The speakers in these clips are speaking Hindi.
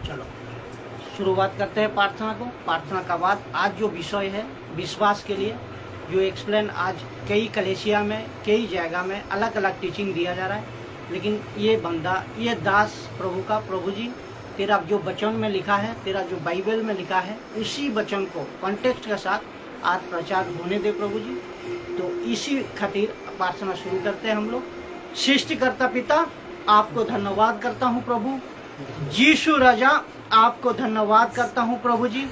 चलो शुरुआत करते हैं प्रार्थना को। प्रार्थना का बाद आज जो विषय है विश्वास के लिए, जो एक्सप्लेन आज कई कलेसिया में कई जगह में अलग अलग टीचिंग दिया जा रहा है, लेकिन ये बंदा ये दास प्रभु का, प्रभु जी तेरा जो वचन में लिखा है, तेरा जो बाइबल में लिखा है, उसी वचन को कॉन्टेक्स्ट के साथ आज प्रचार होने दे प्रभु जी। तो इसी खातिर प्रार्थना शुरू करते हैं हम लोग। सृष्टिकर्ता पिता, आपको धन्यवाद करता हूँ प्रभु। यीशु राजा, आपको धन्यवाद करता हूँ प्रभु जी।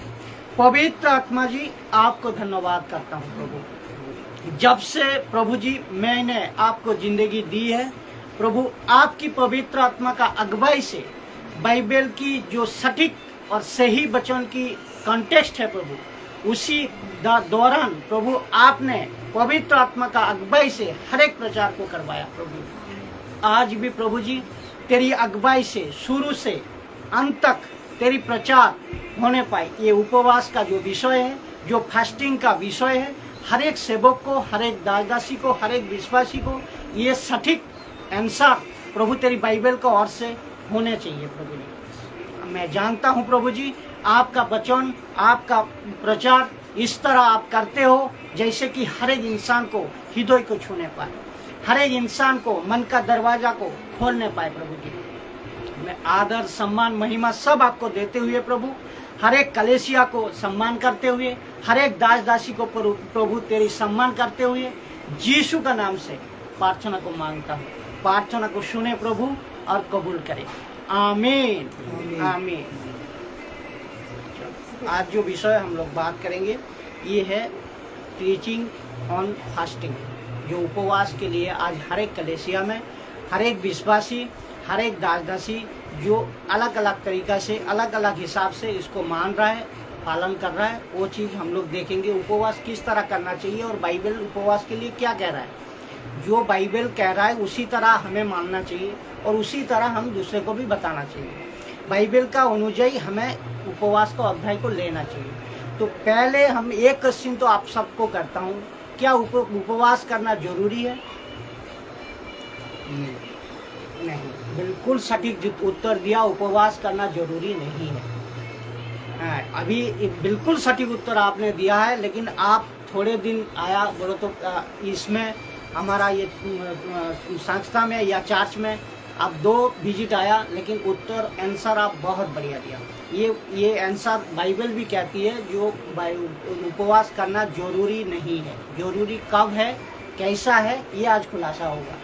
पवित्र आत्मा जी, आपको धन्यवाद करता हूँ प्रभु। जब से प्रभु जी मैंने आपको जिंदगी दी है प्रभु, आपकी पवित्र आत्मा का अगुवाई से बाइबल की जो सटीक और सही वचन की कॉन्टेक्स्ट है प्रभु, उसी दौरान प्रभु आपने पवित्र आत्मा का अगुवाई से हर एक प्रचार को करवाया प्रभु। आज भी प्रभु जी तेरी अगुवाई से शुरू से अंत तक तेरी प्रचार होने पाए। ये उपवास का जो विषय है, जो फास्टिंग का विषय है, हर एक सेवक को, हर एक दासदासी को, हर एक विश्वासी को ये सटीक आंसर प्रभु तेरी बाइबल को ओर से होने चाहिए प्रभु जी। मैं जानता हूँ प्रभु जी, आपका वचन, आपका प्रचार इस तरह आप करते हो जैसे कि हर एक इंसान को हृदय को छूने पाए, हर एक इंसान को मन का दरवाजा को खोलने पाए प्रभु जी। मैं आदर सम्मान महिमा सब आपको देते हुए प्रभु, हर एक कलेसिया को सम्मान करते हुए, हर एक दास दासी को प्रभु तेरी सम्मान करते हुए यीशु का नाम से प्रार्थना को मांगता हूँ। प्रार्थना को सुने प्रभु और कबूल करे। आमीन आमीन। आज जो विषय हम लोग बात करेंगे ये है टीचिंग ऑन फास्टिंग, जो उपवास के लिए आज हर एक कलेसिया में हर एक विश्वासी, हर एक दासदासी जो अलग अलग तरीका से, अलग अलग हिसाब से इसको मान रहा है, पालन कर रहा है, वो चीज़ हम लोग देखेंगे। उपवास किस तरह करना चाहिए और बाइबल उपवास के लिए क्या कह रहा है। जो बाइबल कह रहा है उसी तरह हमें मानना चाहिए और उसी तरह हम दूसरे को भी बताना चाहिए। बाइबल का अनुयायी हमें उपवास का अध्याय को लेना चाहिए। तो पहले हम एक क्वेश्चन तो आप सबको करता हूँ, क्या उपवास करना जरूरी है? नहीं, बिल्कुल सटीक उत्तर दिया, उपवास करना जरूरी नहीं है। अभी बिल्कुल सटीक उत्तर आपने दिया है, लेकिन आप थोड़े दिन आया बोलो तो इसमें हमारा ये संस्था में या चर्च में आप 2 विजिट आया, लेकिन उत्तर आंसर आप बहुत बढ़िया दिया। ये आंसर बाइबल भी कहती है जो उपवास करना जरूरी नहीं है। जरूरी कब है, कैसा है, ये आज खुलासा होगा।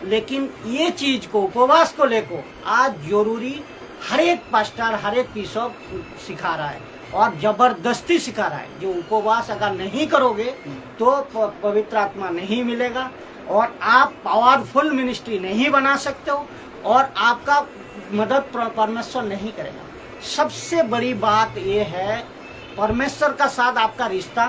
लेकिन ये चीज को, उपवास को लेकर आज जरूरी हर एक पास्टर, हर एक बिशप सिखा रहा है और जबरदस्ती सिखा रहा है। जो उपवास अगर नहीं करोगे तो पवित्र आत्मा नहीं मिलेगा और आप पावरफुल मिनिस्ट्री नहीं बना सकते हो और आपका मदद परमेश्वर नहीं करेगा। सबसे बड़ी बात यह है, परमेश्वर का साथ आपका रिश्ता,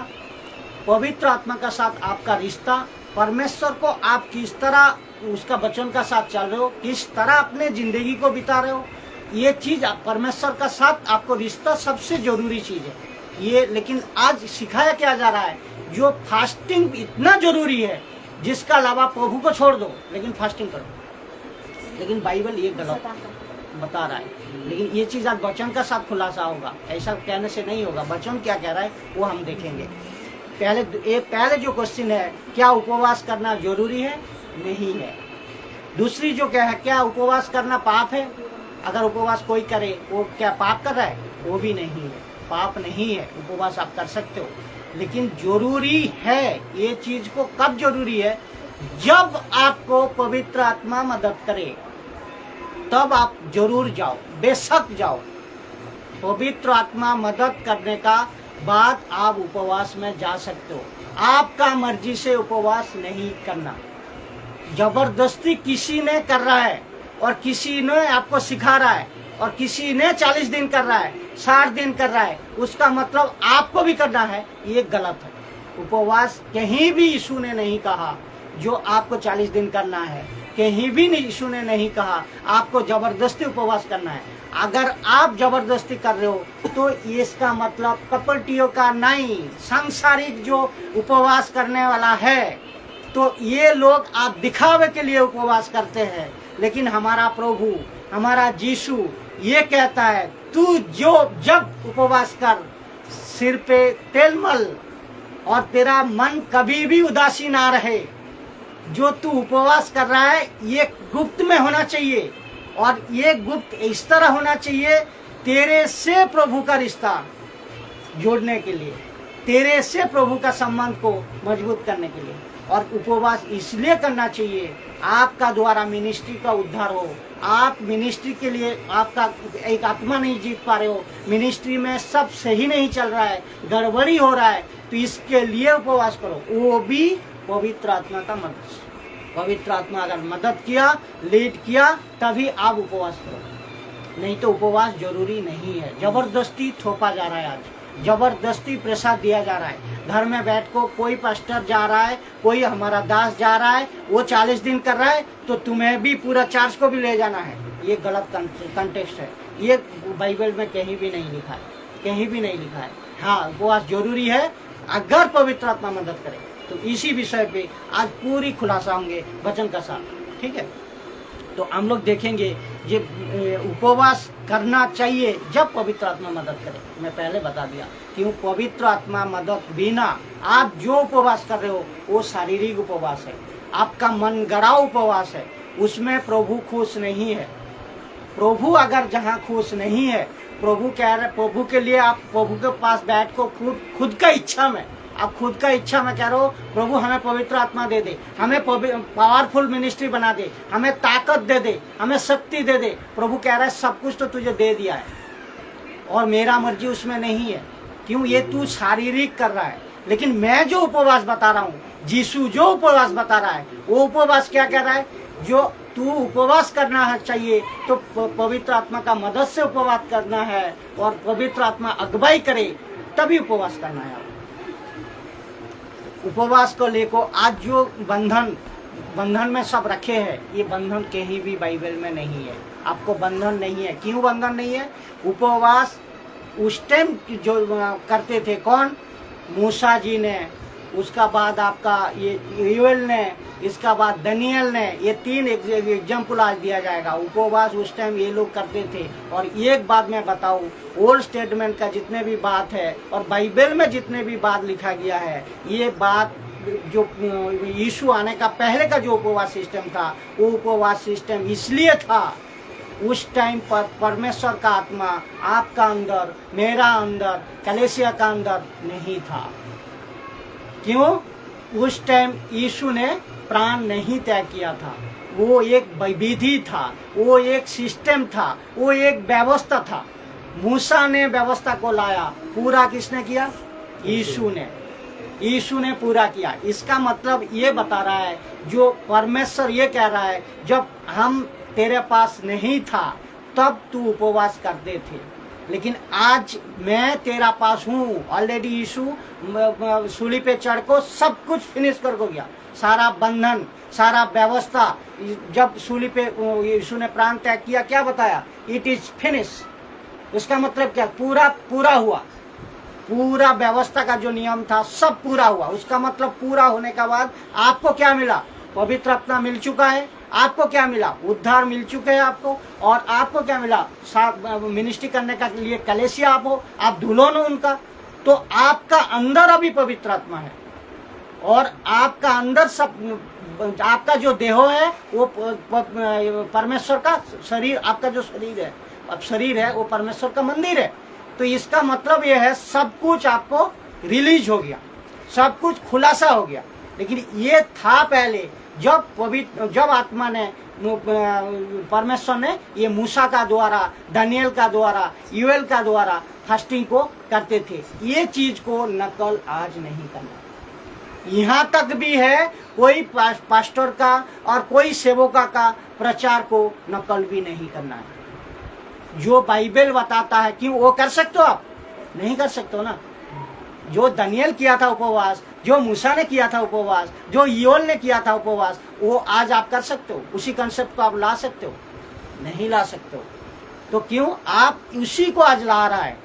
पवित्र आत्मा का साथ आपका रिश्ता, परमेश्वर को आप किस तरह उसका वचन का साथ चल रहे हो, किस तरह अपने जिंदगी को बिता रहे हो, ये चीज परमेश्वर का साथ आपको रिश्ता सबसे जरूरी चीज है ये। लेकिन आज सिखाया क्या जा रहा है, जो फास्टिंग इतना जरूरी है जिसका अलावा प्रभु को छोड़ दो लेकिन फास्टिंग करो। लेकिन बाइबल ये गलत बता रहा है। लेकिन ये चीज आज वचन का साथ खुलासा होगा, ऐसा कहने से नहीं होगा। वचन क्या कह रहा है वो हम देखेंगे। पहले जो क्वेश्चन है, क्या उपवास करना जरूरी है? नहीं है। दूसरी जो क्या है, क्या उपवास करना पाप है? अगर उपवास कोई करे वो क्या पाप कर रहा है? वो भी नहीं है, पाप नहीं है। उपवास आप कर सकते हो, लेकिन जरूरी है ये चीज को कब जरूरी है? जब आपको पवित्र आत्मा मदद करे तब आप जरूर जाओ, बेशक जाओ। पवित्र आत्मा मदद करने का बाद आप उपवास में जा सकते हो। आपका मर्जी से उपवास नहीं करना। जबरदस्ती किसी ने कर रहा है और किसी ने आपको सिखा रहा है और किसी ने 40 दिन कर रहा है, 60 दिन कर रहा है, उसका मतलब आपको भी करना है, ये गलत है। उपवास कहीं भी यीशु ने नहीं कहा जो आपको 40 दिन करना है, कहीं भी यीशु ने नहीं कहा आपको जबरदस्ती उपवास करना है। अगर आप जबरदस्ती कर रहे हो तो इसका मतलब कपटियों का नहीं, सांसारिक जो उपवास करने वाला है, तो ये लोग आप दिखावे के लिए उपवास करते हैं। लेकिन हमारा प्रभु, हमारा यीशु ये कहता है तू जब उपवास कर, सिर पे तेल मल और तेरा मन कभी भी उदासी ना रहे। जो तू उपवास कर रहा है ये गुप्त में होना चाहिए, और ये गुप्त इस तरह होना चाहिए तेरे से प्रभु का रिश्ता जोड़ने के लिए, तेरे से प्रभु का संबंध को मजबूत करने के लिए। और उपवास इसलिए करना चाहिए आपका द्वारा मिनिस्ट्री का उद्धार हो। आप मिनिस्ट्री के लिए आपका एक आत्मा नहीं जीत पा रहे हो, मिनिस्ट्री में सब सही नहीं चल रहा है, गड़बड़ी हो रहा है, तो इसके लिए उपवास करो, वो भी पवित्र आत्मा का मदद से। पवित्र आत्मा अगर मदद किया, लीड किया, तभी आप उपवास करो, नहीं तो उपवास जरूरी नहीं है। जबरदस्ती थोपा जा रहा है, आज जबरदस्ती प्रसाद दिया जा रहा है। घर में बैठ को कोई पास्टर जा रहा है, कोई हमारा दास जा रहा है, वो 40 दिन कर रहा है, तो तुम्हें भी पूरा चार्ज को भी ले जाना है। ये गलत कंटेक्स्ट है, ये बाइबल में कहीं भी नहीं लिखा है, कहीं भी नहीं लिखा है। हाँ, उपवास जरूरी है अगर पवित्र आत्मा मदद करे। तो इसी विषय पे आज पूरी खुलासा होंगे वचन का साथ, ठीक है। तो हम लोग देखेंगे ये उपवास करना चाहिए जब पवित्र आत्मा मदद करे। मैं पहले बता दिया क्यों, पवित्र आत्मा मदद बिना आप जो उपवास कर रहे हो वो शारीरिक उपवास है, आपका मन गड़ा उपवास है, उसमें प्रभु खुश नहीं है। प्रभु अगर जहाँ खुश नहीं है, प्रभु कह रहे, प्रभु के लिए आप प्रभु के पास बैठ को खुद का इच्छा में, आप खुद का इच्छा में कह रहे हो प्रभु हमें पवित्र आत्मा दे दे, हमें पावरफुल मिनिस्ट्री बना दे, हमें ताकत दे दे, हमें शक्ति दे दे। प्रभु कह रहा है सब कुछ तो तुझे दे दिया है और मेरा मर्जी उसमें नहीं है। क्यों, ये तू शारीरिक कर रहा है। लेकिन मैं जो उपवास बता रहा हूँ, यीशु जो उपवास बता रहा है, वो उपवास क्या कह रहा है, जो तू उपवास करना है चाहिए तो पवित्र आत्मा का मदद से उपवास करना है, और पवित्र आत्मा अगुवाई करे तभी उपवास करना है। उपवास को लेको आज जो बंधन में सब रखे हैं, ये बंधन कहीं भी बाइबल में नहीं है। आपको बंधन नहीं है। क्यों बंधन नहीं है? उपवास उस टाइम जो करते थे कौन? मूसा जी ने, उसका बाद आपका ये यूएल ने, इसका बाद दानियल ने। ये 3 एग्जाम्पल आज दिया जाएगा। उपवास उस टाइम ये लोग करते थे। और एक बात मैं बताऊं, ओल्ड स्टेटमेंट का जितने भी बात है और बाइबल में जितने भी बात लिखा गया है, ये बात जो यीशु आने का पहले का जो उपवास सिस्टम था, वो उपवास सिस्टम इसलिए था उस टाइम पर परमेश्वर का आत्मा आपका अंदर, मेरा अंदर, कलीसिया का अंदर नहीं था। क्यों? उस टाइम यीशु ने प्राण नहीं त्याग किया था। वो एक विधि था, वो एक सिस्टम था, वो एक व्यवस्था था। मूसा ने व्यवस्था को लाया, पूरा किसने किया? यीशु ने। यीशु ने पूरा किया। इसका मतलब ये बता रहा है, जो परमेश्वर ये कह रहा है, जब हम तेरे पास नहीं था तब तू उपवास करते थे, लेकिन आज मैं तेरा पास हूँ। ऑलरेडी यीशु सूली पे चढ़ को सब कुछ फिनिश कर को गया। सारा बंधन, सारा व्यवस्था, जब सूली पे यीशु ने प्राण त्याग किया, क्या बताया? It is finish. इसका मतलब क्या? पूरा हुआ। पूरा व्यवस्था का जो नियम था सब पूरा हुआ। उसका मतलब पूरा होने के बाद आपको क्या मिला? पवित्र आत्मा मिल चुका है। आपको क्या मिला? उद्धार मिल चुके हैं आपको। और आपको क्या मिला? मिनिस्ट्री करने का लिए कलीसिया आप हो, आप दुल्हन हो उनका। तो आपका अंदर अभी पवित्र आत्मा है, और आपका अंदर सब, आपका जो देह है वो परमेश्वर का शरीर, आपका जो शरीर है, अब शरीर है वो परमेश्वर का मंदिर है। तो इसका मतलब ये है सब कुछ आपको रिलीज हो गया, सब कुछ खुलासा हो गया। लेकिन ये था पहले, जब आत्मा ने, परमेश्वर ने ये मूसा का द्वारा, दानियल का द्वारा, यूएल का द्वारा फास्टिंग को करते थे। ये चीज को नकल आज नहीं करना। यहाँ तक भी है, कोई पास्टर का और कोई सेवका का प्रचार को नकल भी नहीं करना है। जो बाइबल बताता है कि वो कर सकते हो, आप नहीं कर सकते हो ना। जो दानियल किया था उपवास, जो मूसा ने किया था उपवास, जो यूएल ने किया था उपवास, वो आज आप कर सकते हो? उसी कंसेप्ट को आप ला सकते हो? नहीं ला सकते हो। तो क्यों? आप उसी को आज ला रहा है,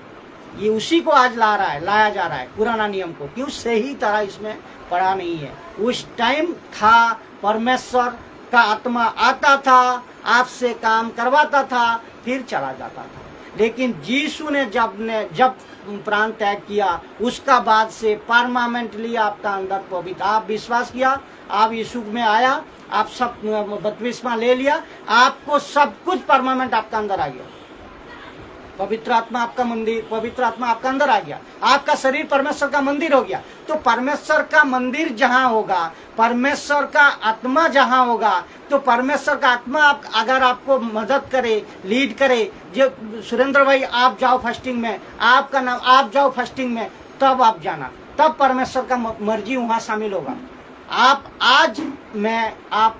ये उसी को आज लाया जा रहा है, पुराना नियम को। क्यों? सही तरह इसमें पढ़ा नहीं है। उस टाइम था, परमेश्वर का आत्मा आता था, आपसे काम करवाता था, फिर चला जाता था। लेकिन यीशु ने जब प्राण त्याग किया, उसका बाद से परमानेंटली आपका अंदर पवित्र, आप विश्वास किया, आप यीशु में आया, आप सब बपतिस्मा ले लिया, आपको सब कुछ परमानेंट आपका अंदर आ गया। पवित्र आत्मा आपका मंदिर, पवित्र आत्मा आपका अंदर आ गया, आपका शरीर परमेश्वर का मंदिर हो गया। तो परमेश्वर का मंदिर जहां होगा, परमेश्वर का आत्मा जहां होगा, तो परमेश्वर का आत्मा अगर आपको मदद करे, लीड करे, जो सुरेंद्र भाई आप जाओ फास्टिंग में, आपका नाम आप जाओ फास्टिंग में, तब आप जाना, तब परमेश्वर का मर्जी वहां शामिल होगा। आप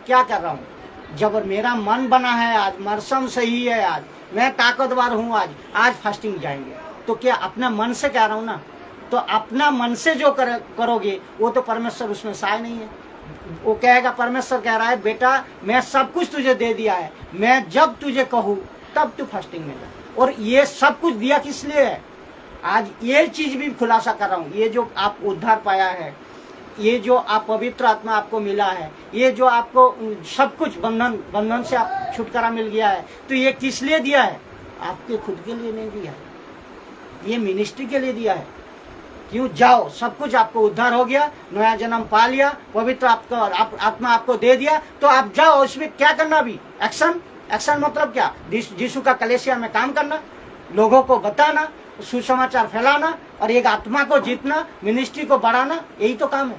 क्या कर रहा हूँ, जब मेरा मन बना है, आज मौसम सही है, आज मैं ताकतवर हूँ, आज फास्टिंग जाएंगे, तो क्या अपना मन से कह रहा हूँ ना, तो अपना मन से जो करोगे वो तो परमेश्वर उसमें सहाय नहीं है। वो कहेगा, परमेश्वर कह रहा है बेटा मैं सब कुछ तुझे दे दिया है, मैं जब तुझे कहूँ तब तू फास्टिंग में जा। और ये सब कुछ दिया किस लिए है, आज ये चीज भी खुलासा कर रहा हूँ, ये जो आप उद्धार पाया है, ये जो आप पवित्र आत्मा आपको मिला है, ये जो आपको सब कुछ बंधन से आप छुटकारा मिल गया है, तो ये किस लिए दिया है, आपके खुद के लिए नहीं दिया है, ये मिनिस्ट्री के लिए दिया है। क्यों, जाओ, सब कुछ आपको उद्धार हो गया, नया जन्म पा लिया, पवित्र आत्मा आपको दे दिया, तो आप जाओ, उसमें क्या करना, अभी एक्शन मतलब क्या, यीशु का कलीसिया में काम करना, लोगों को बताना, सुसमाचार फैलाना और एक आत्मा को जीतना, मिनिस्ट्री को बढ़ाना, यही तो काम है,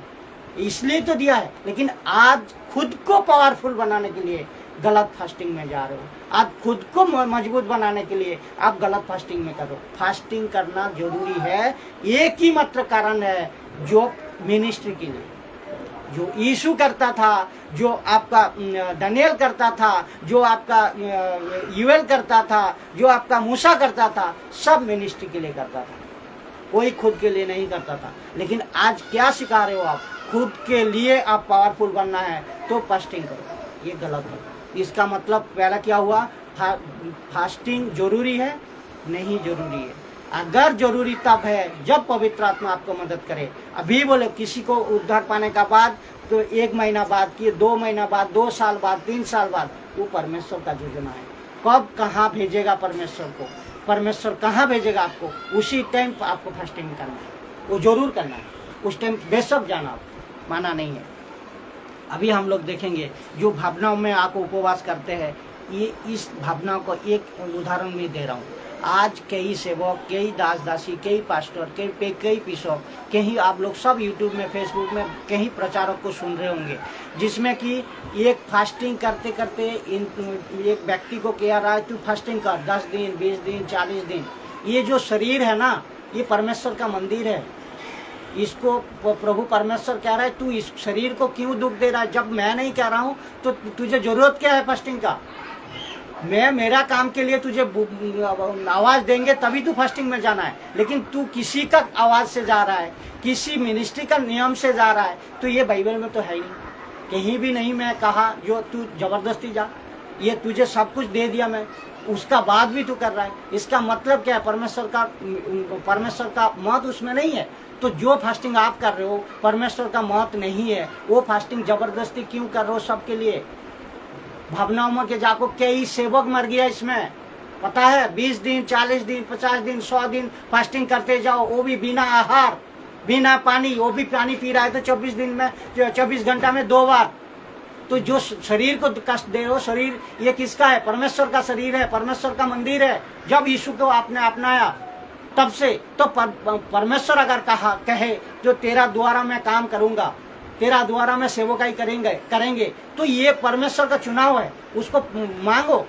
इसलिए तो दिया है। लेकिन आज खुद को पावरफुल बनाने के लिए गलत फास्टिंग में जा रहे हो, आज खुद को मजबूत बनाने के लिए आप गलत फास्टिंग में करो। फास्टिंग करना जरूरी है, एक ही मात्र कारण है, जो मिनिस्ट्री के लिए, जो यीशु करता था, जो आपका दानियल करता था, जो आपका यूएल करता था, जो आपका मूसा करता था, सब मिनिस्ट्री के लिए करता था, कोई खुद के लिए नहीं करता था। लेकिन आज क्या सिखा रहे हो आप, खुद के लिए आप पावरफुल बनना है तो फास्टिंग करो, ये गलत है। इसका मतलब पहला क्या हुआ, फास्टिंग जरूरी है, नहीं जरूरी है। अगर जरूरी तब है जब पवित्र आत्मा आपको मदद करे। अभी बोले किसी को उद्धार पाने का बाद, तो 1 महीना बाद की, 2 महीना बाद, 2 साल बाद, 3 साल बाद, वो परमेश्वर का योजना है। कब कहाँ भेजेगा परमेश्वर को, परमेश्वर कहाँ भेजेगा आपको, उसी टाइम आपको फास्टिंग करना है, वो जरूर करना है, उस टाइम बेशक जाना, माना नहीं है। अभी हम लोग देखेंगे जो भावनाओं में आप उपवास करते हैं, ये इस भावनाओं को एक उदाहरण में दे रहा हूँ। आज कई सेवक, कई दास दासी, कई पास्टर, कई बिशप, कहीं आप लोग सब यूट्यूब में, फेसबुक में कहीं प्रचारक को सुन रहे होंगे, जिसमें कि एक फास्टिंग करते करते एक व्यक्ति को कह रहा है तू फास्टिंग कर 10 दिन, 20 दिन, 40 दिन। ये जो शरीर है ना, ये परमेश्वर का मंदिर है, इसको प्रभु परमेश्वर कह रहा है तू इस शरीर को क्यों दुख दे रहा है, जब मैं नहीं कह रहा हूँ तो तुझे जरूरत क्या है फास्टिंग का, मैं मेरा काम के लिए तुझे आवाज देंगे तभी तू फास्टिंग में जाना है। लेकिन तू किसी का आवाज से जा रहा है, किसी मिनिस्ट्री का नियम से जा रहा है, तो ये बाइबल में तो है ही नहीं, कहीं भी नहीं मैं कहा जो तू जबरदस्ती जा, ये तुझे सब कुछ दे दिया मैं, उसका बाद भी तू कर रहा है। इसका मतलब क्या है, परमेश्वर का मत उसमें नहीं है। तो जो फास्टिंग आप कर रहे हो परमेश्वर का मत नहीं है, वो फास्टिंग जबरदस्ती क्यों कर रहे हो सबके लिए। भावनाओं में के जाको कई सेवक मर गया इसमें, पता है, 20 दिन, 40 दिन, 50 दिन, 100 दिन फास्टिंग करते जाओ, वो भी बिना आहार, बिना पानी, वो भी पानी पी रहा है तो 24 दिन में, 24 घंटा में 2 बार। तो जो शरीर को कष्ट दे रहे हो, शरीर ये किसका है, परमेश्वर का शरीर है, परमेश्वर का मंदिर है। जब यीशु को आपने अपनाया तब से, तो परमेश्वर अगर कहे जो तेरा द्वारा मैं काम करूंगा, तेरा द्वारा में सेवकाई करेंगे, तो ये परमेश्वर का चुनाव है, उसको मांगो,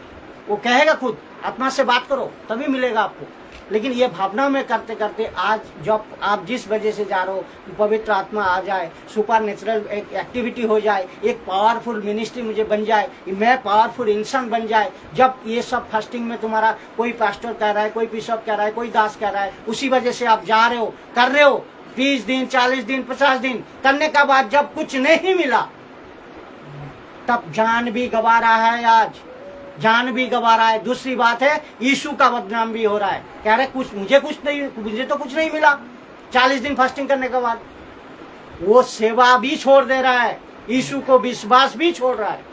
वो कहेगा खुद, आत्मा से बात करो तभी मिलेगा आपको। लेकिन ये भावना में करते करते आज जब आप जिस वजह से जा रहे हो, पवित्र आत्मा आ जाए, सुपर नेचुरल एक एक्टिविटी हो जाए, एक पावरफुल मिनिस्ट्री मुझे बन जाए, मैं पावरफुल इंसान बन जाए, जब ये सब फास्टिंग में तुम्हारा कोई पास्टर कह रहा है, कोई बिशप कह रहा है, कोई दास कह रहा है, उसी वजह से आप जा रहे हो, कर रहे हो, 20 दिन, 40 दिन, 50 दिन करने का बाद जब कुछ नहीं मिला, तब जान भी गवा रहा है, आज जान भी गवा रहा है। दूसरी बात है, यीशु का बदनाम भी हो रहा है, कह रहे मुझे तो कुछ नहीं मिला। 40 दिन फास्टिंग करने के बाद वो सेवा भी छोड़ दे रहा है, यीशु को विश्वास भी छोड़ रहा है।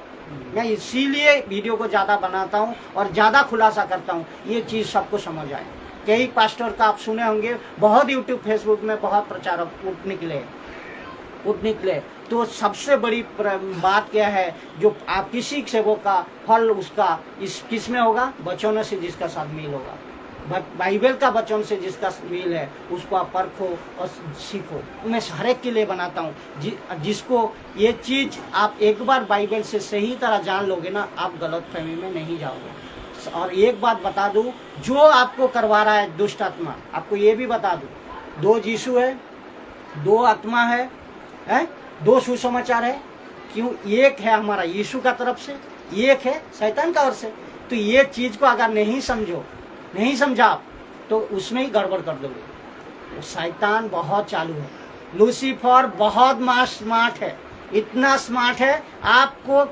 मैं इसीलिए वीडियो को ज़्यादा बनाता हूँ और ज़्यादा खुलासा करता हूँ, ये चीज़ सबको समझ आए। कई पास्टर का आप सुने होंगे, बहुत यूट्यूब फेसबुक में बहुत प्रचारक उठ निकले। तो सबसे बड़ी बात क्या है, जो आप किसी सेवक का फल उसका किस में होगा? वचनों से जिसका साथ मेल होगा, बाइबल का वचन से जिसका मेल है उसको आप परखो और सीखो। मैं हर एक के लिए बनाता हूँ, जिसको ये चीज़ आप एक बार बाइबल से सही तरह जान लोगे ना, आप गलत फहमी में नहीं जाओगे। और एक बात बता दूँ, जो आपको करवा रहा है दुष्ट आत्मा, आपको ये भी बता दूँ, 2 यीशु है, 2 आत्मा है, 2 सुसमाचार है। क्यों? एक है हमारा यीशु का तरफ से, एक है शैतान का ओर से। तो ये चीज़ को अगर नहीं समझा तो उसमें ही गड़बड़ कर दोगे। शैतान बहुत चालू है, लूसीफर बहुत स्मार्ट है, इतना स्मार्ट है, आपको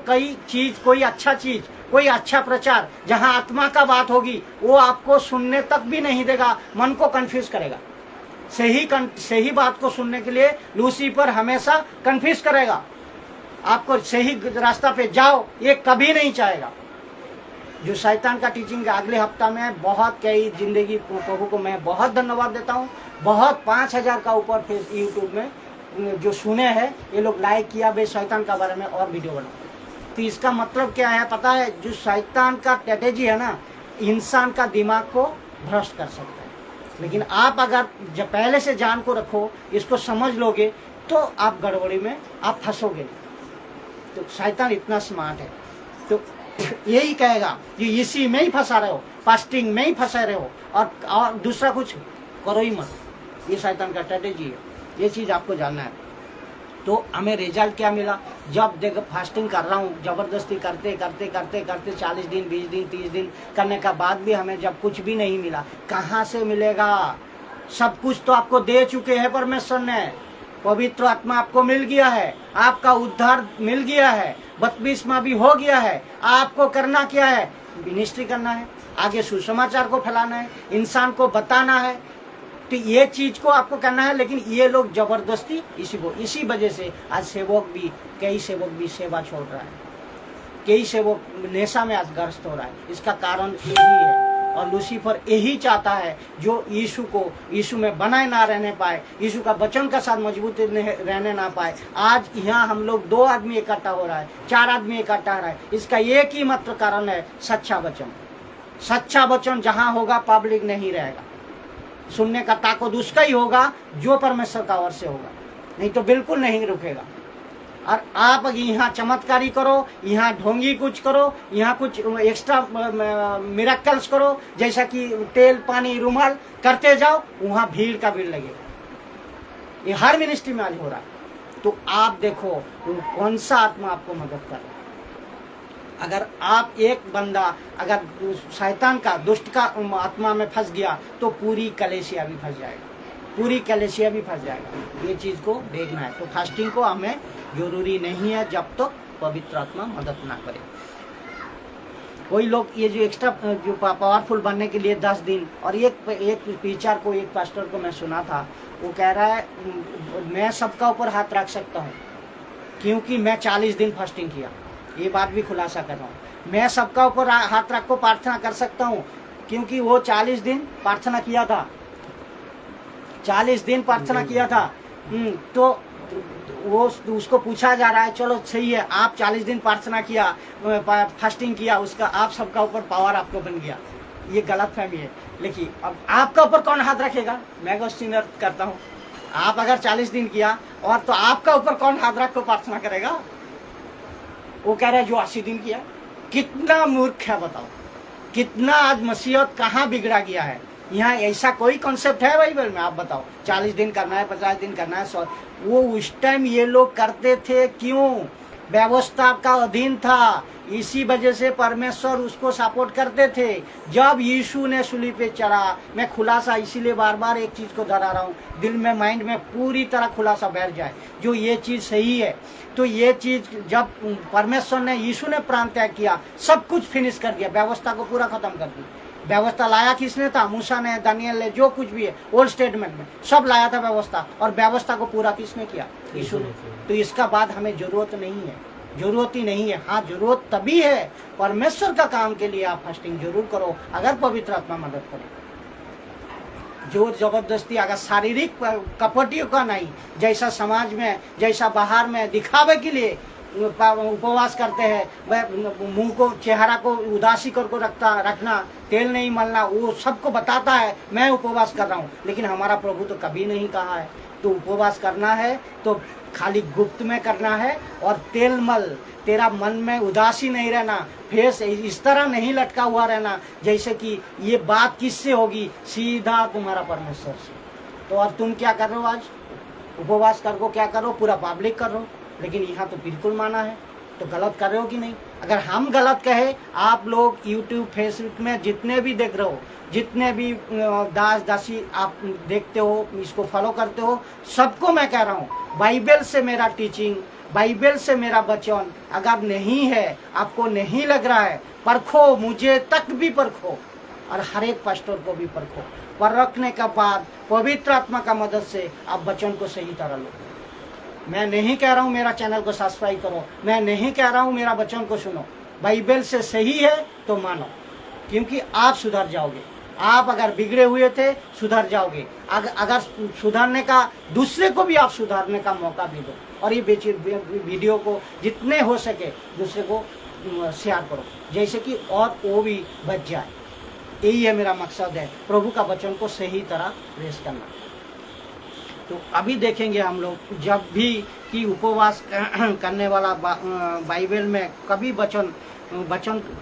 कोई अच्छा प्रचार जहां आत्मा का बात होगी वो आपको सुनने तक भी नहीं देगा, मन को कंफ्यूज करेगा। सही बात को सुनने के लिए लूसीफर हमेशा कंफ्यूज करेगा, आपको सही रास्ता पे जाओ ये कभी नहीं चाहेगा। जो शैतान का टीचिंग अगले हफ्ता में बहुत कई जिंदगी प्रभु को मैं बहुत धन्यवाद देता हूँ। बहुत 5000 का ऊपर यूट्यूब में जो सुने हैं, ये लोग लाइक किया बे शैतान का बारे में और वीडियो बनाओ। तो इसका मतलब क्या है पता है? जो शैतान का स्ट्रेटेजी है ना, इंसान का दिमाग को भ्रष्ट कर सकता है। लेकिन आप अगर जब पहले से जान को रखो, इसको समझ लोगे, तो आप गड़बड़ी में आप फंसोगे। तो शैतान इतना स्मार्ट है, तो यही कहेगा कि इसी में ही फंसा रहे हो, फास्टिंग में ही फंसे रहे हो, और दूसरा कुछ करो ही मत। ये शैतान का स्ट्रेटेजी है, ये चीज़ आपको जानना है। तो हमें रिजल्ट क्या मिला? जब देखो फास्टिंग कर रहा हूँ, जबरदस्ती करते 40 दिन 20 दिन 30 दिन करने का बाद भी हमें जब कुछ भी नहीं मिला, कहाँ से मिलेगा? सब कुछ तो आपको दे चुके हैं परमेश्वर ने। पवित्र आत्मा आपको मिल गया है, आपका उद्धार मिल गया है, बपतिस्मा भी हो गया है। आपको करना क्या है? मिनिस्ट्री करना है, आगे सुसमाचार को फैलाना है, इंसान को बताना है। तो ये चीज को आपको करना है। लेकिन ये लोग जबरदस्ती इसी वजह से आज कई सेवक भी सेवा छोड़ रहा है, कई सेवक नेशा में आज ग्रस्त हो रहा है। इसका कारण यही है। और लूसीफर यही चाहता है, जो यीशु में बनाए ना रहने पाए, यीशु का वचन का साथ मजबूत रहने ना पाए। आज यहाँ हम लोग 2 आदमी इकट्ठा हो रहा है, 4 आदमी इकट्ठा हो रहा है, इसका एक ही मात्र कारण है, सच्चा वचन। सच्चा वचन जहाँ होगा पब्लिक नहीं रहेगा, सुनने का ताकत उसका ही होगा जो परमेश्वर का ओर से होगा, नहीं तो बिल्कुल नहीं रुकेगा। और आप यहाँ चमत्कारी करो, यहाँ ढोंगी कुछ करो, यहाँ कुछ एक्स्ट्रा मिरेकल्स करो, जैसा कि तेल पानी रुमाल करते जाओ, वहाँ भीड़ का भीड़ लगेगा। ये हर मिनिस्ट्री में आज हो रहा है। तो आप देखो कौन सा आत्मा आपको मदद कर रहा है। अगर आप एक बंदा अगर शैतान का दुष्ट का आत्मा में फंस गया, तो पूरी कलेसिया भी फंस जाएगा, पूरी कलेसिया भी फंस जाएगा। ये चीज़ को देखना है। तो फास्टिंग को हमें जरूरी नहीं है जब तक तो पवित्र आत्मा मदद ना करे। कोई लोग ये जो एक्स्ट्रा जो पावरफुल बनने के लिए 10 दिन, और एक टीचर को, एक पास्टर को मैं सुना था, वो कह रहा है मैं सबका ऊपर हाथ रख सकता हूँ क्योंकि मैं 40 दिन फास्टिंग किया। ये बात भी खुलासा कर रहा हूँ, मैं सबका ऊपर हाथ रख को प्रार्थना कर सकता हूँ क्योंकि वो 40 दिन प्रार्थना किया था, 40 दिन प्रार्थना किया था। तो वो उसको पूछा जा रहा है, चलो सही है, आप 40 दिन प्रार्थना किया, फास्टिंग किया, उसका आप सबका ऊपर पावर आपको बन गया। ये गलत फहमी है। लेकिन अब आपका ऊपर कौन हाथ रखेगा? मैं क्वेश्चन करता हूँ, आप अगर 40 दिन किया और तो आपका ऊपर कौन हाथ रख को प्रार्थना करेगा? वो कह रहा है जो 80 दिन किया। कितना मूर्ख है बताओ, कितना आज मसीहत कहाँ बिगड़ा गया है। यहाँ ऐसा कोई कॉन्सेप्ट है बाइबल में? आप बताओ, 40 दिन करना है, 50 दिन करना है, 100। वो उस टाइम ये लोग करते थे, क्यों? व्यवस्था का अधीन था, इसी वजह से परमेश्वर उसको सपोर्ट करते थे। जब यीशु ने सूली पे चढ़ा, मैं खुलासा इसीलिए बार बार एक चीज को दोहरा रहा हूँ, दिल में माइंड में पूरी तरह खुलासा बैठ जाए, जो ये चीज सही है। तो ये चीज जब परमेश्वर ने, यीशु ने प्राण त्याग किया, सब कुछ फिनिश कर दिया, व्यवस्था को पूरा खत्म कर दिया। व्यवस्था लाया किसने था? मूसा ने, दानियल ने, जो कुछ भी है ओल्ड स्टेटमेंट में सब लाया था व्यवस्था, और व्यवस्था को पूरा किसने किया? यीशु ने। तो इसका बाद हमें जरूरत नहीं है, जरूरत ही नहीं है। हाँ, जरूरत तभी है, परमेश्वर का काम के लिए आप फास्टिंग जरूर करो, अगर पवित्र आत्मा मदद करे। जोर जबरदस्ती, अगर शारीरिक कपटियों का नहीं, जैसा समाज में, जैसा बाहर में दिखावे के लिए उपवास करते हैं, वह मुंह को, चेहरा को उदासी करके रखना, तेल नहीं मलना, वो सबको बताता है मैं उपवास कर रहा हूँ, लेकिन हमारा प्रभु तो कभी नहीं कहा है। तो उपवास करना है तो खाली गुप्त में करना है, और तेल मल, तेरा मन में उदासी नहीं रहना, फेस इस तरह नहीं लटका हुआ रहना जैसे कि ये बात किससे होगी, सीधा तुम्हारा परमेश्वर से। तो और तुम क्या कर रहे हो आज, उपवास कर को क्या करो, पूरा पब्लिक कर रहे हो, लेकिन यहाँ तो बिल्कुल माना है। तो गलत कर रहे हो कि नहीं? अगर हम गलत कहे, आप लोग यूट्यूब फेसबुक में जितने भी देख रहे हो, जितने भी दास दासी आप देखते हो, इसको फॉलो करते हो, सबको मैं कह रहा हूँ, बाइबल से मेरा टीचिंग, बाइबल से मेरा वचन अगर नहीं है, आपको नहीं लग रहा है, परखो, मुझे तक भी परखो, और हर एक पास्टर को भी परखो। परखने के बाद पवित्र आत्मा का मदद से आप वचन को सही तरह लो। मैं नहीं कह रहा हूँ मेरा चैनल को सब्सक्राइब करो, मैं नहीं कह रहा हूँ मेरा वचन को सुनो, बाइबल से सही है तो मानो, क्योंकि आप सुधर जाओगे। आप अगर बिगड़े हुए थे, सुधर जाओगे। अगर सुधरने का, दूसरे को भी आप सुधारने का मौका भी दो, और ये वीडियो को जितने हो सके दूसरे को शेयर करो, जैसे कि और वो भी बच जाए। यही है मेरा मकसद है, प्रभु का वचन को सही तरह पेश करना। तो अभी देखेंगे हम लोग, जब भी कि उपवास करने वाला बाइबल में कभी वचन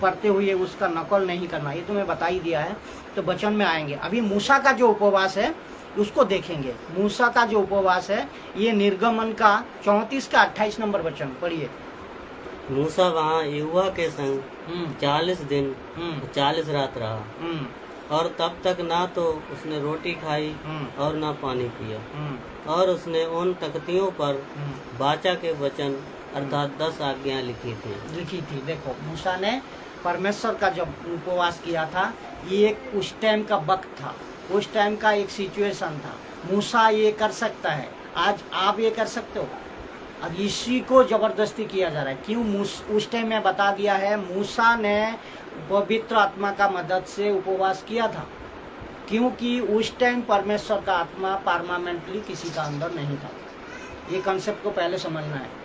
पढ़ते हुए उसका नकल नहीं करना, ये तो मैं बता ही दिया है। तो वचन में आएंगे। अभी मूसा का जो उपवास है उसको देखेंगे। मूसा का जो उपवास है, ये निर्गमन का 34 का 28 नंबर वचन पढ़िए। मूसा वहाँ यहोवा के संग 40 दिन 40 रात रहा, और तब तक ना तो उसने रोटी खाई और ना पानी पिया, और उसने उन तख्तियों पर वाचा के वचन अर्थात 10 आज्ञा लिखी थी। देखो, मूसा ने परमेश्वर का जब उपवास किया था, ये एक उस टाइम का वक्त था, उस टाइम का एक सिचुएशन था। मूसा ये कर सकता है, आज आप ये कर सकते हो। अब इसी को जबरदस्ती किया जा रहा है। क्यों? उस टाइम में बता दिया है, मूसा ने पवित्र आत्मा का मदद से उपवास किया था, क्योंकि उस टाइम परमेश्वर का आत्मा परमानेंटली किसी का अंदर नहीं था। ये कंसेप्ट को पहले समझना है।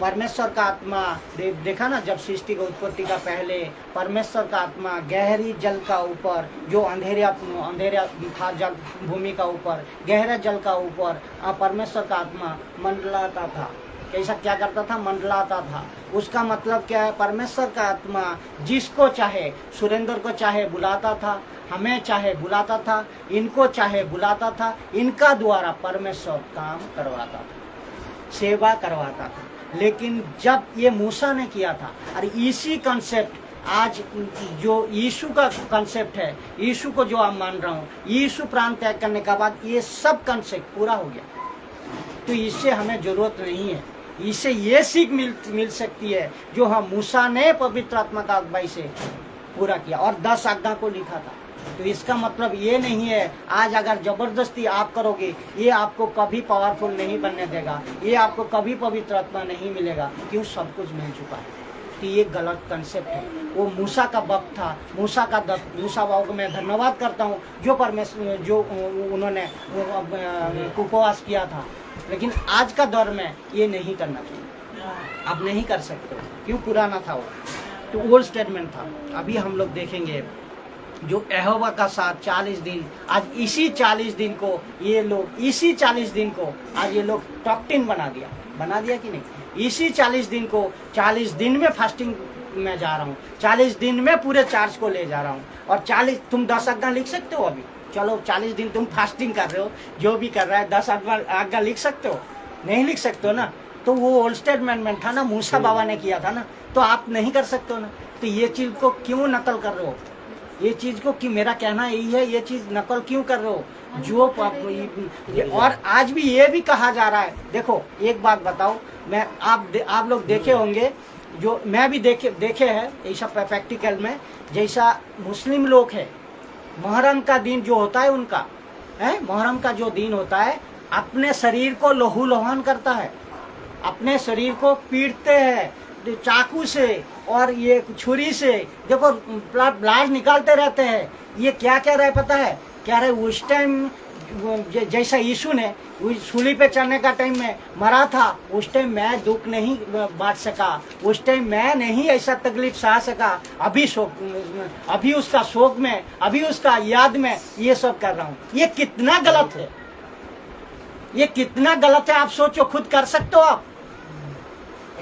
परमेश्वर का आत्मा देखा ना, जब सृष्टि का उत्पत्ति का पहले परमेश्वर का आत्मा गहरी जल का ऊपर, जो अंधेरा था जल भूमि का ऊपर, गहरे जल का ऊपर परमेश्वर का आत्मा मंडलाता था। कैसा क्या करता था? मंडलाता था। उसका मतलब क्या है? परमेश्वर का आत्मा जिसको चाहे, सुरेंद्र को चाहे बुलाता था, हमें चाहे बुलाता था, इनको चाहे बुलाता था, इनका द्वारा परमेश्वर काम करवाता था, सेवा करवाता था। लेकिन जब ये मूसा ने किया था, और इसी कंसेप्ट आज जो यीशु का कंसेप्ट है, यीशु को जो आप मान रहा हूँ, यीशु प्राण त्याग करने के बाद ये सब कंसेप्ट पूरा हो गया। तो इससे हमें जरूरत नहीं है। इससे ये सीख मिल सकती है जो हम मूसा ने पवित्र आत्मा का अगुवाई से पूरा किया और 10 आज्ञा को लिखा था। तो इसका मतलब ये नहीं है आज अगर जबरदस्ती आप करोगे, ये आपको कभी पावरफुल नहीं बनने देगा, ये आपको कभी पवित्र आत्मा नहीं मिलेगा, क्यों? सब कुछ मिल चुका है। तो ये गलत कंसेप्ट है। वो मूसा का वक्त था, मूसा बाबू को मैं धन्यवाद करता हूँ जो परमेश्वर जो उन्होंने उपवास किया था। लेकिन आज का दौर में ये नहीं करना चाहिए, आप नहीं कर सकते हो। क्यों? पुराना था वो, तो ओल्ड स्टेटमेंट था। अभी हम लोग देखेंगे जो यहोवा का साथ 40 दिन, आज इसी 40 दिन को ये लोग, इसी 40 दिन को आज ये लोग टॉप 10 बना दिया कि नहीं? इसी 40 दिन को, 40 दिन में फास्टिंग में जा रहा हूँ, 40 दिन में पूरे चार्ज को ले जा रहा हूँ। और 40 तुम 10 आज्ञा लिख सकते हो अभी? चलो 40 दिन तुम फास्टिंग कर रहे हो, जो भी कर रहा है 10 आज्ञा लिख सकते हो? नहीं लिख सकते हो ना। तो वो ओल्ड स्टेटमेंट था ना, मूसा बाबा ने किया था ना, तो आप नहीं कर सकते हो ना। तो ये चीज को क्यों नकल कर रहे हो? ये चीज को कि मेरा कहना यही है, ये चीज नकल क्यों कर रहे हो? जो और आज भी ये भी कहा जा रहा है। देखो एक बात बताओ, मैं आप लोग देखे होंगे, जो मैं भी देखे हैं ऐसा प्रैक्टिकल में, जैसा मुस्लिम लोग है, मुहर्रम का दिन जो होता है उनका है, मुहर्रम का जो दिन होता है, अपने शरीर को लहू लुहान करता है, अपने शरीर को पीटते हैं, चाकू से और ये छुरी से देखो ब्लड निकालते रहते हैं। ये क्या कह रहे पता है, कह रहे उस टाइम जैसा यीशु ने सूली पे चढ़ने का टाइम में मरा था, उस टाइम मैं दुख नहीं बांट सका, उस टाइम मैं नहीं ऐसा तकलीफ सह सका। अभी उसका शोक में, अभी उसका याद में ये सब कर रहा हूँ। ये कितना गलत है, ये कितना गलत है। आप सोचो, खुद कर सकते हो, आप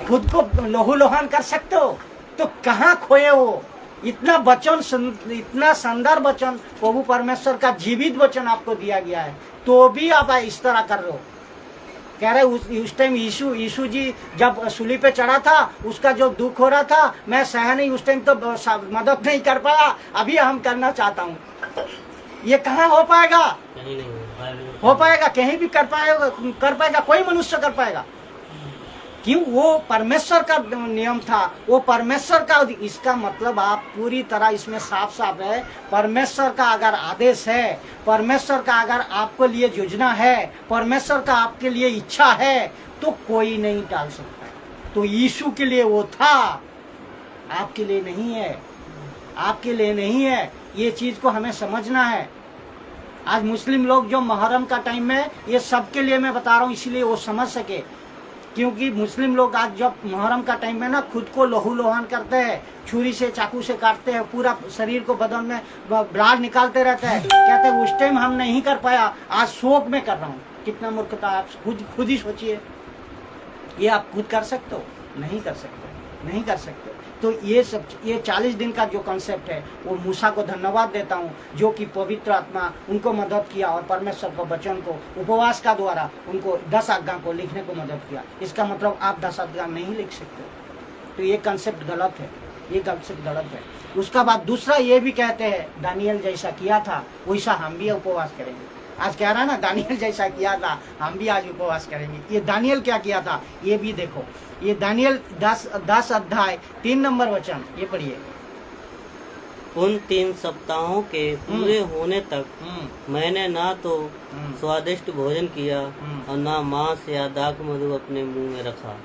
खुद को लोहू लोहान कर सकते हो, तो कहाँ खोए हो। इतना वचन, इतना शानदार वचन, प्रभु परमेश्वर का जीवित वचन आपको दिया गया है, तो भी आप इस तरह कर रहे हो। कह रहे उस टाइम यीशु जी जब सूली पे चढ़ा था, उसका जो दुख हो रहा था मैं सह नहीं, उस टाइम तो मदद नहीं कर पाया, अभी हम करना चाहता हूँ। ये कहाँ हो पाएगा? कहीं नहीं हो पाएगा, कहीं भी कर पाएगा, कोई मनुष्य कर पाएगा। क्यों? वो परमेश्वर का नियम था, वो परमेश्वर का। इसका मतलब आप पूरी तरह इसमें साफ साफ है, परमेश्वर का अगर आदेश है, परमेश्वर का अगर आपको लिए योजना है, परमेश्वर का आपके लिए इच्छा है, तो कोई नहीं टाल सकता है। तो यीशु के लिए वो था, आपके लिए नहीं है, आपके लिए नहीं है। ये चीज को हमें समझना है। आज मुस्लिम लोग जो मुहर्रम का टाइम में, ये सबके लिए मैं बता रहा हूँ, इसीलिए वो समझ सके। क्योंकि मुस्लिम लोग आज जब मुहर्रम का टाइम में ना खुद को लहू लोहान करते हैं, छुरी से चाकू से काटते हैं, पूरा शरीर को बदन में ब्लड निकालते रहते हैं, कहते हैं उस टाइम हम नहीं कर पाया, आज शोक में कर रहा हूँ। कितना मूर्खता! आप खुद ही सोचिए, ये आप खुद कर सकते हो? नहीं कर सकते, नहीं कर सकते। तो ये 40 दिन का जो कॉन्सेप्ट है, वो मूसा को धन्यवाद देता हूँ, जो कि पवित्र आत्मा उनको मदद किया और परमेश्वर को वचन को उपवास का द्वारा उनको 10 आज्ञा को लिखने को मदद किया। इसका मतलब आप 10 आज्ञा नहीं लिख सकते, तो ये कॉन्सेप्ट गलत है, ये कॉन्सेप्ट गलत है। उसका बाद दूसरा ये भी कहते हैं, दानियल जैसा किया था वैसा हम भी उपवास करेंगे। आज कह रहा है ना, दानियल जैसा किया था हम भी आज उपवास करेंगे। ये दानियल क्या किया था ये भी देखो। ये दानियल 10 अध्याय 3 नंबर वचन, ये पढ़िए। उन 3 सप्ताहों के पूरे होने तक मैंने ना तो स्वादिष्ट भोजन किया और ना मांस या दाख मधु अपने मुंह में रखा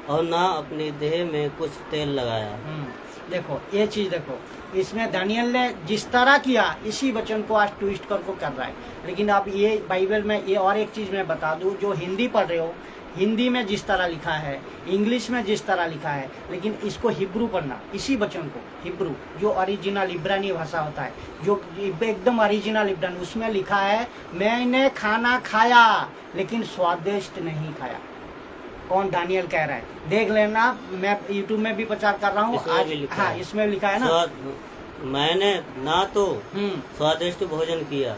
और ना अपनी देह में कुछ तेल लगाया। देखो ये चीज देखो, इसमें दानियल ने जिस तरह किया, इसी वचन को आज ट्विस्ट कर रहा है। लेकिन आप ये बाइबल में ये और एक चीज मैं बता दूं, जो हिंदी पढ़ रहे हो, हिंदी में जिस तरह लिखा है, इंग्लिश में जिस तरह लिखा है, लेकिन इसको हिब्रू पढ़ना, इसी वचन को हिब्रू, जो ओरिजिनल इब्रानी भाषा होता है, जो एकदम ओरिजिनल इब्रानी, उसमें लिखा है मैंने खाना खाया लेकिन स्वादिष्ट नहीं खाया। कौन? दानियल कह रहा है, देख लेना, मैं यूट्यूब में भी प्रचार कर रहा हूँ आज। हाँ, इसमें लिखा है ना, मैंने ना तो स्वादिष्ट भोजन किया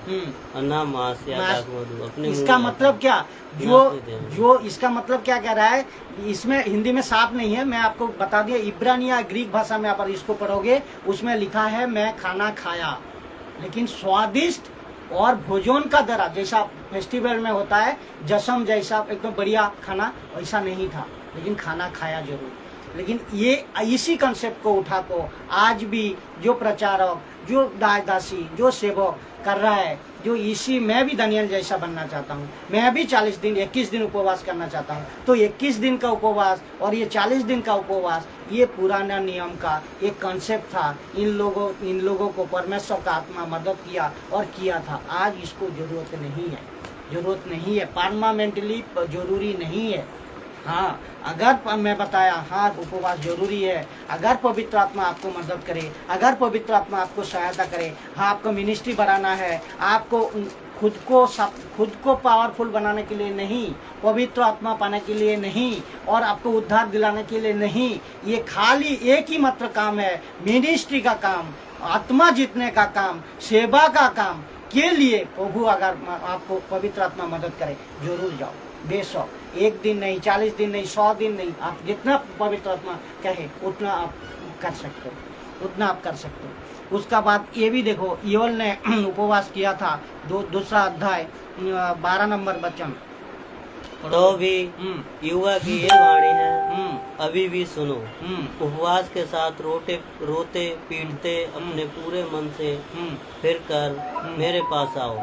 और ना मांस या दाख मधु अपने। इसका मतलब क्या? जो इसका मतलब क्या कह रहा है, इसमें हिंदी में साफ नहीं है, मैं आपको बता दिया। इब्रानी या ग्रीक भाषा में आप इसको पढ़ोगे, उसमें लिखा है मैं खाना खाया लेकिन स्वादिष्ट और भोजन का दरा, जैसा फेस्टिवल में होता है जश्न जैसा एकदम बढ़िया खाना, वैसा नहीं था, लेकिन खाना खाया जरूर। लेकिन ये इसी कंसेप्ट को उठा को आज भी जो प्रचारक, जो दासी, जो सेवक कर रहा है, जो इसी, मैं भी दानियल जैसा बनना चाहता हूँ, मैं भी 40 दिन 21 दिन उपवास करना चाहता हूँ। तो 21 दिन का उपवास और ये 40 दिन का उपवास, ये पुराना नियम का एक कंसेप्ट था। इन लोगों को परमेश्वर का आत्मा मदद किया और किया था। आज इसको जरूरत नहीं है, जरूरत नहीं है, परमानेंटली जरूरी नहीं है। हाँ, अगर मैं बताया, हाँ उपवास जरूरी है, अगर पवित्र आत्मा आपको मदद करे, अगर पवित्र आत्मा आपको सहायता करे, हाँ आपको मिनिस्ट्री बढ़ाना है, आपको खुद को पावरफुल बनाने के लिए नहीं, पवित्र आत्मा पाने के लिए नहीं, और आपको उद्धार दिलाने के लिए नहीं, ये खाली एक ही मात्र काम है, मिनिस्ट्री का काम, आत्मा जीतने का काम, सेवा का काम के लिए प्रभु अगर आपको पवित्र आत्मा मदद करे, जरूर जाओ, बेशक। 1 दिन नहीं, 40 दिन नहीं, 100 दिन नहीं, आप जितना पवित्र आत्मा कहे उतना आप कर सकते हो, उतना आप कर सकते हो। उसका बाद ये भी देखो, योएल ने उपवास किया था, दूसरा अध्याय 12 नंबर वचन। तो भी युवा की ये वाणी है, अभी भी सुनो, उपवास के साथ रोते पीटते अपने पूरे मन से फिर कर मेरे पास आओ,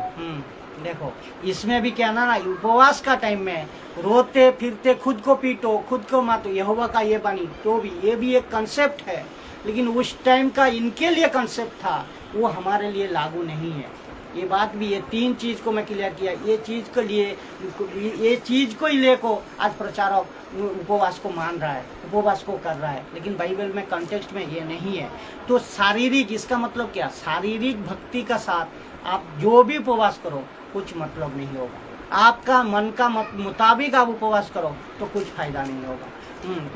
देखो इसमें भी क्या ना उपवास का टाइम में रोते फिरते खुद को पीटो खुद को मातो यहोवा का ये बानी, तो भी ये भी एक कंसेप्ट है, लेकिन उस टाइम का इनके लिए कंसेप्ट था, वो हमारे लिए लागू नहीं है। ये बात भी, ये 3 चीज को मैं क्लियर किया। ये चीज के लिए, ये चीज को ही लेको आज प्रचारक उपवास को मान रहा है, उपवास को कर रहा है, लेकिन बाइबल में कॉन्टेक्स्ट में ये नहीं है। तो शारीरिक, इसका मतलब क्या, शारीरिक भक्ति का साथ आप जो भी उपवास करो कुछ मतलब नहीं होगा। आपका मन का मुताबिक आप उपवास करो तो कुछ फायदा नहीं होगा।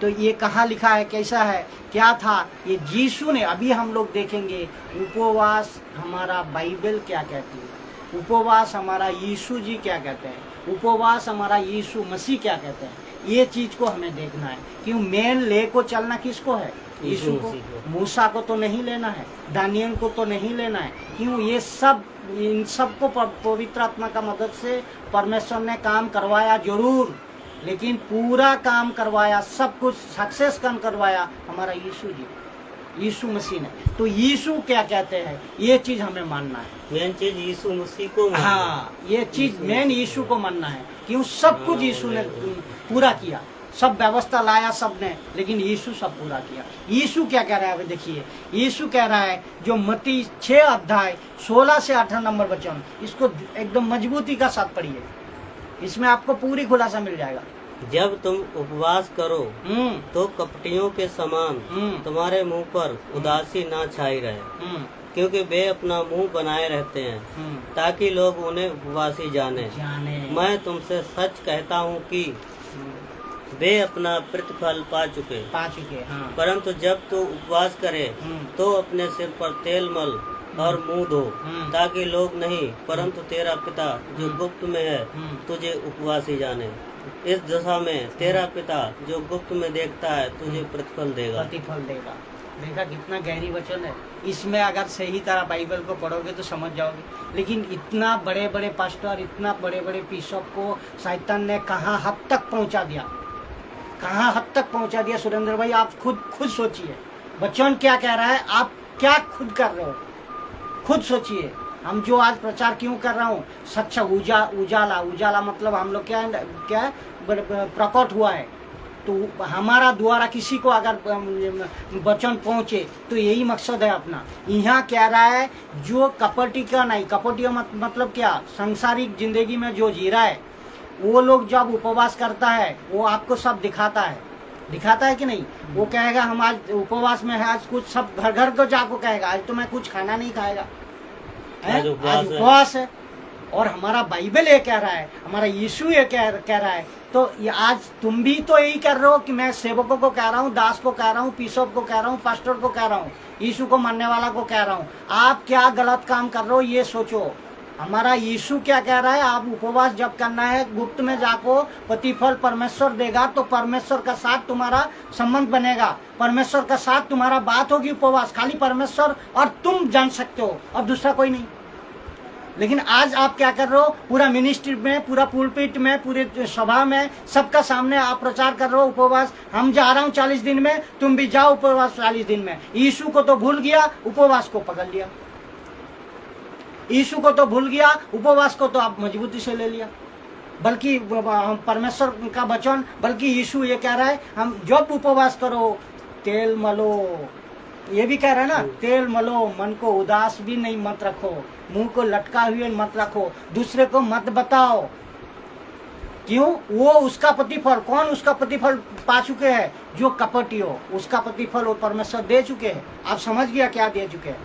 तो ये कहाँ लिखा है, कैसा है, क्या था, ये यीशु ने, अभी हम लोग देखेंगे उपवास हमारा बाइबल क्या कहती है, उपवास हमारा यीशु जी क्या कहते हैं, उपवास हमारा यीशु मसीह क्या कहते हैं। ये चीज को हमें देखना है। क्यों मेन ले को चलना किसको है, यीशु को। मूसा को तो नहीं लेना है, दानियल को तो नहीं लेना है। क्यों, ये सब, इन सबको पवित्र आत्मा का मदद से परमेश्वर ने काम करवाया जरूर, लेकिन पूरा काम करवाया, सब कुछ सक्सेस काम करवाया हमारा यीशु जी, यीशु मसीह ने। तो यीशु क्या कहते हैं, ये चीज हमें मानना है। मेन चीज यीशु मसीह को, हाँ ये चीज मेन यीशु को मानना है। क्यों, सब कुछ यीशु ने पूरा किया, सब व्यवस्था लाया सबने, लेकिन यीशु सब पूरा किया। यीशु क्या कह रहा है, देखिए यीशु कह रहा है, जो मत्ती 6 अध्याय 16 से 18 नंबर वचन, इसको एकदम मजबूती का साथ पढ़िए, इसमें आपको पूरी खुलासा मिल जाएगा। जब तुम उपवास करो तो कपटियों के समान तुम्हारे मुंह पर उदासी ना छाई रहे, क्योंकि वे अपना मुंह बनाए रहते हैं ताकि लोग उन्हें उपवासी जाने। मैं तुमसे सच कहता हूँ कि वे अपना प्रतिफल पा चुके। हाँ। परंतु जब तू उपवास करे तो अपने सिर पर तेल मल और मुंह धो, ताकि लोग नहीं परंतु तेरा पिता जो गुप्त में है तुझे उपवासी जाने। इस दशा में तेरा पिता जो गुप्त में देखता है तुझे प्रतिफल देगा। देखा कितना गहरी वचन है। इसमें अगर सही तरह बाइबल को पढ़ोगे तो समझ जाओगे। लेकिन इतना बड़े बड़े पास्टर, इतना बड़े बड़े बिशप को शैतान ने कहाँ हद तक पहुँचा दिया, कहाँ हद तक पहुँचा दिया। सुरेंद्र भाई आप खुद सोचिए, वचन क्या कह रहा है, आप क्या खुद कर रहे हो, खुद सोचिए। हम जो आज प्रचार क्यों कर रहा हूँ, सच्चा उजाला मतलब हम लोग क्या प्रकट हुआ है, तो हमारा द्वारा किसी को अगर वचन पहुँचे तो यही मकसद है अपना। यहाँ कह रहा है जो कपटी का नहीं, कपटी मतलब क्या, सांसारिक जिंदगी में जो जी रहा है, वो लोग जब उपवास करता है वो आपको सब दिखाता है कि नहीं। वो कहेगा हम आज उपवास में है, आज कुछ सब घर घर को जाको कहेगा आज तो मैं कुछ खाना नहीं खाएगा, आज उपवास है। और हमारा बाइबल ये कह रहा है, हमारा यीशु ये कह रहा है। तो ये आज तुम भी तो यही कर रहे हो कि मैं सेवकों को कह रहा हूँ, दास को कह रहा हूँ, बिशप को कह रहा हूँ, पास्टर को कह रहा हूँ, यीशु को मानने वाला को कह रहा हूँ। आप क्या गलत काम कर रहे हो ये सोचो। हमारा यीशु क्या कह रहा है, आप उपवास जब करना है गुप्त में जाको, प्रतिफल परमेश्वर देगा। तो परमेश्वर का साथ तुम्हारा संबंध बनेगा, परमेश्वर का साथ तुम्हारा बात होगी। उपवास खाली परमेश्वर और तुम जान सकते हो, और दूसरा कोई नहीं। लेकिन आज आप क्या कर रहे हो, पूरा मिनिस्ट्री में, पूरा पुलपिट में, पूरे सभा में, सबका सामने आप प्रचार कर रहे हो उपवास। हम जा रहा हूँ 40 दिन में, तुम भी जाओ उपवास 40 दिन में। यीशु को तो भूल गया, उपवास को पकड़ लिया। यीशु को तो भूल गया, उपवास को तो आप मजबूती से ले लिया। बल्कि परमेश्वर का वचन, बल्कि यीशु ये कह रहा है हम जब उपवास करो तेल मलो, ये भी कह रहा है ना, तेल मलो, मन को उदास भी नहीं मत रखो, मुंह को लटका हुए मत रखो, दूसरे को मत बताओ। क्यों, वो उसका प्रतिफल, कौन उसका प्रतिफल पा चुके हैं, जो कपटी हो, उसका प्रतिफल वो परमेश्वर दे चुके हैं। आप समझ गया क्या दे चुके हैं,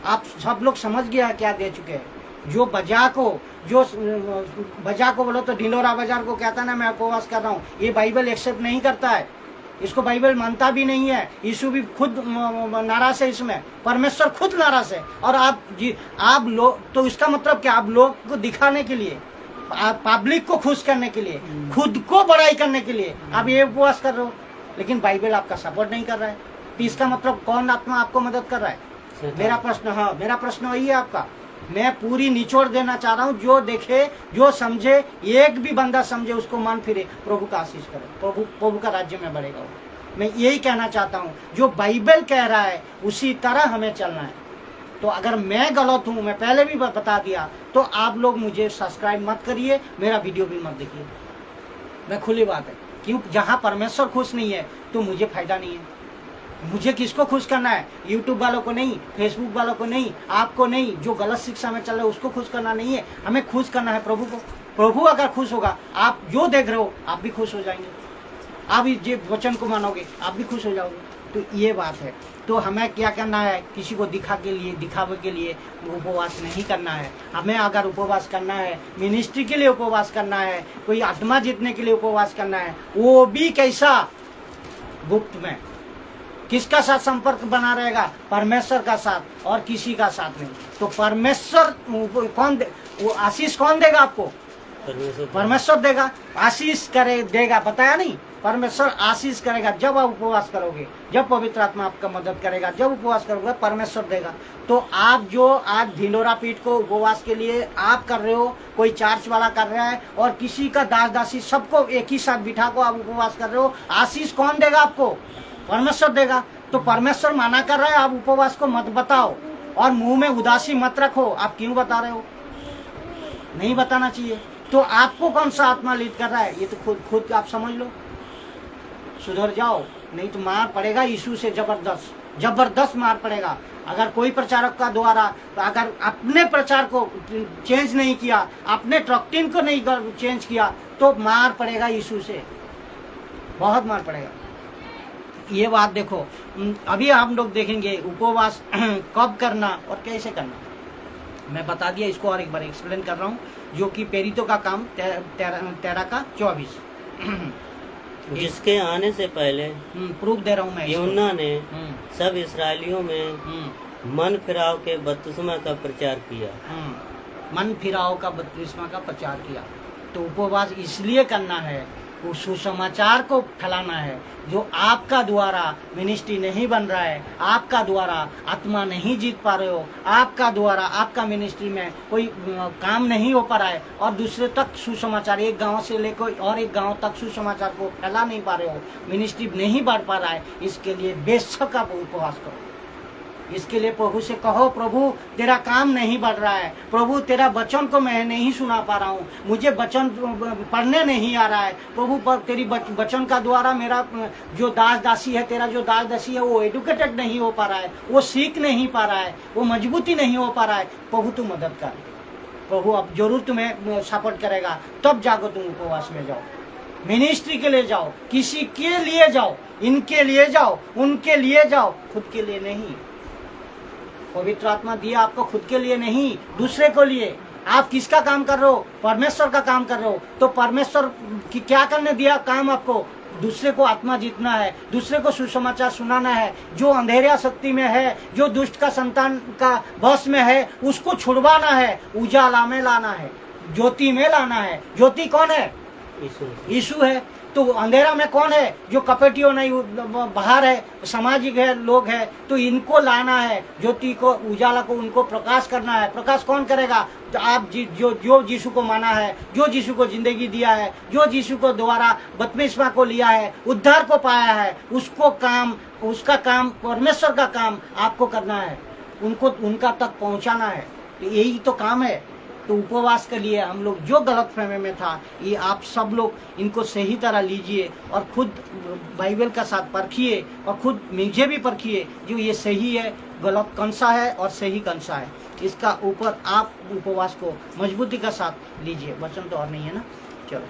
आप सब लोग समझ गया क्या दे चुके हैं। जो बजा को बोलो तो ढिंडोरा बाजार को कहता है ना मैं उपवास कर रहा हूँ, ये बाइबल एक्सेप्ट नहीं करता है, इसको बाइबल मानता भी नहीं है। यीशु भी खुद नाराज है, इसमें परमेश्वर खुद नाराज है। और आप लोग, तो इसका मतलब क्या, आप लोग को दिखाने के लिए, पब्लिक को खुश करने के लिए, खुद को बड़ाई करने के लिए आप ये उपवास कर रहे हो। लेकिन बाइबल आपका सपोर्ट नहीं कर रहा है, तो इसका मतलब कौन आत्मा आपको मदद कर रहा है। मेरा प्रश्न वही है आपका। मैं पूरी निचोड़ देना चाह रहा हूँ, जो देखे, जो समझे, एक भी बंदा समझे, उसको मान फिरे, प्रभु का आशीष करे, प्रभु का राज्य में बढ़ेगा वो। मैं यही कहना चाहता हूँ, जो बाइबल कह रहा है उसी तरह हमें चलना है। तो अगर मैं गलत हूँ, मैं पहले भी बता दिया, तो आप लोग मुझे सब्सक्राइब मत करिए, मेरा वीडियो भी मत देखिए। मैं खुली बात है, क्योंकि जहाँ परमेश्वर खुश नहीं है तो मुझे फायदा नहीं है। मुझे किसको खुश करना है? यूट्यूब वालों को नहीं, फेसबुक वालों को नहीं, आपको नहीं, जो गलत शिक्षा में चल रहा है उसको खुश करना नहीं है। हमें खुश करना है प्रभु को। प्रभु अगर खुश होगा, आप जो देख रहे हो आप भी खुश हो जाएंगे, आप ये वचन को मानोगे आप भी खुश हो जाओगे। तो ये बात है। तो हमें क्या करना है? किसी को दिखावे के लिए उपवास नहीं करना है। हमें अगर उपवास करना है, मिनिस्ट्री के लिए उपवास करना है, कोई आत्मा जीतने के लिए उपवास करना है, वो भी कैसा? गुप्त में। किसका साथ संपर्क बना रहेगा? परमेश्वर का साथ, और किसी का साथ नहीं। तो परमेश्वर कौन वो आशीष कौन देगा आपको? परमेश्वर देगा। आशीष देगा, बताया नहीं? परमेश्वर आशीष करेगा जब आप उपवास करोगे, जब पवित्र आत्मा आपका मदद करेगा, जब उपवास करोगे परमेश्वर देगा। तो आप जो आज ढिंडोरा पीठ को उपवास के लिए आप कर रहे हो, कोई चार्च वाला कर रहा है, और किसी का दास दासी सबको एक ही साथ बिठा को आप उपवास कर रहे हो, आशीष कौन देगा आपको? परमेश्वर देगा। तो परमेश्वर मना कर रहा है आप उपवास को मत बताओ, और मुंह में उदासी मत रखो। आप क्यों बता रहे हो? नहीं बताना चाहिए। तो आपको कौन सा आत्मा लीड कर रहा है ये तो खुद आप समझ लो, सुधर जाओ, नहीं तो मार पड़ेगा यीशु से, जबरदस्त मार पड़ेगा। अगर कोई प्रचारक का द्वारा अगर अपने प्रचार को चेंज नहीं किया, अपने डॉक्ट्रिन को नहीं चेंज किया, तो मार पड़ेगा यीशु से, बहुत मार पड़ेगा। ये बात देखो, अभी हम लोग देखेंगे उपवास कब करना और कैसे करना। मैं बता दिया इसको, और एक बार एक्सप्लेन कर रहा हूँ, जो कि पेरितो का काम 13 का 24 जिसके आने से पहले प्रूफ दे रहा हूँ मैं। यूहन्ना ने सब इसराइलियों में मन फिराव के बपतिस्मा का प्रचार किया। मन फिराव का बपतिस्मा का प्रचार किया। तो उपवास इसलिए करना है, वो सुसमाचार को फैलाना है। जो आपका द्वारा मिनिस्ट्री नहीं बन रहा है, आपका द्वारा आत्मा नहीं जीत पा रहे हो, आपका द्वारा आपका मिनिस्ट्री में कोई काम नहीं हो पा रहा है, और दूसरे तक सुसमाचार, एक गांव से लेकर और एक गांव तक सुसमाचार को फैला नहीं पा रहे हो, मिनिस्ट्री नहीं बढ़ पा रहा है, इसके लिए बेशक आप उपवास करो। इसके लिए प्रभु से कहो, प्रभु तेरा काम नहीं बढ़ रहा है, प्रभु तेरा वचन को मैं नहीं सुना पा रहा हूँ, मुझे वचन पढ़ने नहीं आ रहा है, प्रभु पर तेरी वचन का द्वारा मेरा जो दास दासी है, तेरा जो दास दासी है वो एडुकेटेड नहीं हो पा रहा है, वो सीख नहीं पा रहा है, वो मजबूती नहीं हो पा रहा है। प्रभु तू मदद कर। प्रभु अब जरूर तुम्हें सपोर्ट करेगा, तब जाकर तुम उपवास में जाओ, मिनिस्ट्री के लिए जाओ, किसी के लिए जाओ, इनके लिए जाओ, उनके लिए जाओ, खुद के लिए नहीं। पवित्र आत्मा दिया आपको खुद के लिए नहीं, दूसरे को लिए। आप किसका काम कर रहे हो? परमेश्वर का काम कर रहे हो। तो परमेश्वर की क्या करने दिया काम आपको? दूसरे को आत्मा जीतना है, दूसरे को सुसमाचार सुनाना है। जो अंधेरा शक्ति में है, जो दुष्ट का संतान का बस में है, उसको छुड़वाना है, उजाला में लाना है, ज्योति में लाना है। ज्योति कौन है? यीशु है। तो अंधेरा में कौन है? जो कपटियों नहीं बाहर है, सामाजिक है, लोग है, तो इनको लाना है, ज्योति को, उजाला को, उनको प्रकाश करना है। प्रकाश कौन करेगा? तो आप जो यीशु को माना है, जो यीशु को जिंदगी दिया है, जो यीशु को द्वारा बपतिस्मा को लिया है, उद्धार को पाया है, उसको काम, उसका काम, परमेश्वर का काम आपको करना है, उनको उनका तक पहुंचाना है। तो यही तो काम है। तो उपवास के लिए हम लोग जो गलत फहमी में था, ये आप सब लोग इनको सही तरह लीजिए, और खुद बाइबल का साथ परखिए, और खुद मुझे भी परखिए जो ये सही है, गलत कौन सा है और सही कौन सा है। इसका ऊपर आप उपवास को मजबूती का साथ लीजिए। वचन तो और नहीं है ना, चलो।